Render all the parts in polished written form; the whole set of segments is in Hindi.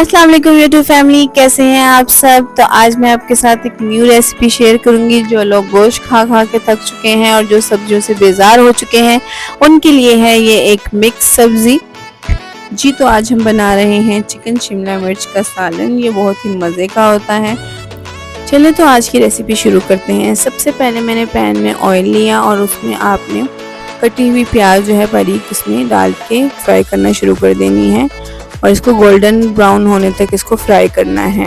अस्सलाम वालेकुम यूट्यूब फैमिली, कैसे हैं आप सब। तो आज मैं आपके साथ एक न्यू रेसिपी शेयर करूंगी। जो लोग गोश्त खा खा के थक चुके हैं और जो सब्जियों से बेजार हो चुके हैं उनके लिए है ये एक मिक्स सब्जी जी। तो आज हम बना रहे हैं चिकन शिमला मिर्च का सालन। ये बहुत ही मज़े का होता है। चलिए तो आज की रेसिपी शुरू करते हैं। सबसे पहले मैंने पैन में ऑयल लिया और उसमें आपने कटी हुई प्याज जो है बारीक इसमें डाल के फ्राई करना शुरू कर देनी है और इसको गोल्डन ब्राउन होने तक इसको फ्राई करना है।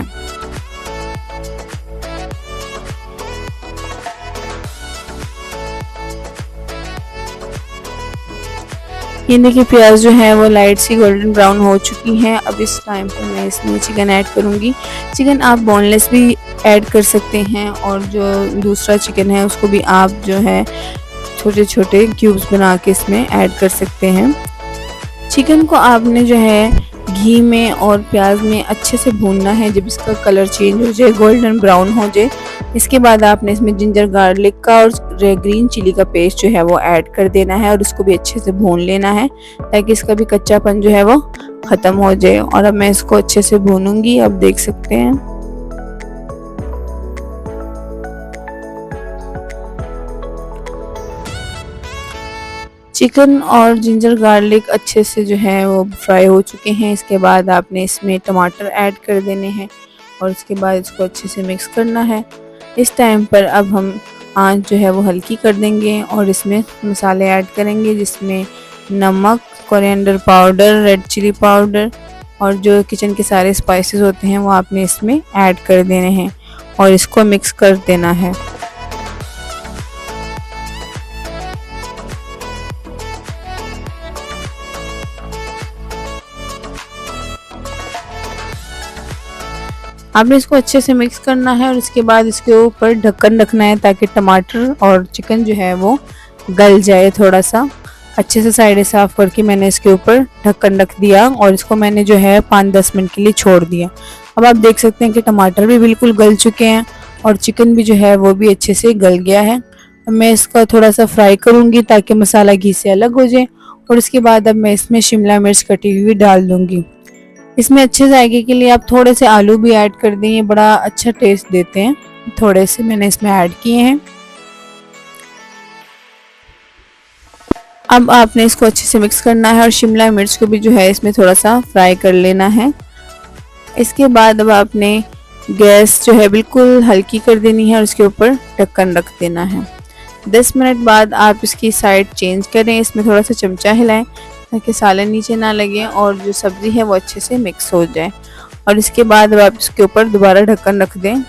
ये देखिए प्याज जो है वो लाइट सी गोल्डन ब्राउन हो चुकी है। अब इस टाइम पर मैं इसमें चिकन ऐड करूँगी। चिकन आप बोनलेस भी ऐड कर सकते हैं और जो दूसरा चिकन है उसको भी आप जो है छोटे छोटे क्यूब्स बना के इसमें ऐड कर सकते हैं। चिकन को आपने जो है घी में और प्याज में अच्छे से भूनना है। जब इसका कलर चेंज हो जाए, गोल्डन ब्राउन हो जाए, इसके बाद आपने इसमें जिंजर गार्लिक का और ग्रीन चिली का पेस्ट जो है वो ऐड कर देना है और इसको भी अच्छे से भून लेना है ताकि इसका भी कच्चापन जो है वो ख़त्म हो जाए। और अब मैं इसको अच्छे से भूनूंगी। अब देख सकते हैं चिकन और जिंजर गार्लिक अच्छे से जो है वो फ्राई हो चुके हैं। इसके बाद आपने इसमें टमाटर ऐड कर देने हैं और इसके बाद इसको अच्छे से मिक्स करना है। इस टाइम पर अब हम आंच जो है वो हल्की कर देंगे और इसमें मसाले ऐड करेंगे, जिसमें नमक, coriander powder, red chilli powder और जो किचन के सारे स्पाइसेस होते हैं वो आपने इसमें ऐड कर देने हैं और इसको मिक्स कर देना है। आपने इसको अच्छे से मिक्स करना है और इसके बाद इसके ऊपर ढक्कन रखना है ताकि टमाटर और चिकन जो है वो गल जाए। थोड़ा सा अच्छे से साइडें साफ करके मैंने इसके ऊपर ढक्कन रख दिया और इसको मैंने जो है 5-10 मिनट के लिए छोड़ दिया। अब आप देख सकते हैं कि टमाटर भी बिल्कुल गल चुके हैं और चिकन भी जो है वो भी अच्छे से गल गया है। अब मैं इसका थोड़ा सा फ्राई करूँगी ताकि मसाला घी से अलग हो जाए और उसके बाद अब मैं इसमें शिमला मिर्च कटी हुई डाल दूँगी। इसमें अच्छे जायके के लिए आप थोड़े से आलू भी ऐड कर दें, ये बड़ा अच्छा टेस्ट देते हैं। थोड़े से मैंने इसमें ऐड किए हैं। अब आपने इसको अच्छे से मिक्स करना है और शिमला मिर्च को भी जो है इसमें थोड़ा सा फ्राई कर लेना है। इसके बाद अब आपने गैस जो है बिल्कुल हल्की कर देनी है और इसके ऊपर ढक्कन रख देना है। 10 मिनट बाद आप इसकी साइड चेंज करें, इसमें थोड़ा सा चमचा हिलाएं ताकि सालन नीचे ना लगे और जो सब्ज़ी है वो अच्छे से मिक्स हो जाए। और इसके बाद अब आप इसके ऊपर दोबारा ढक्कन रख दें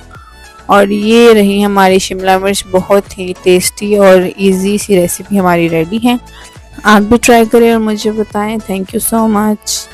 और ये रही हमारी शिमला मिर्च। बहुत ही टेस्टी और इजी सी रेसिपी हमारी रेडी है। आप भी ट्राई करें और मुझे बताएं। Thank you so much.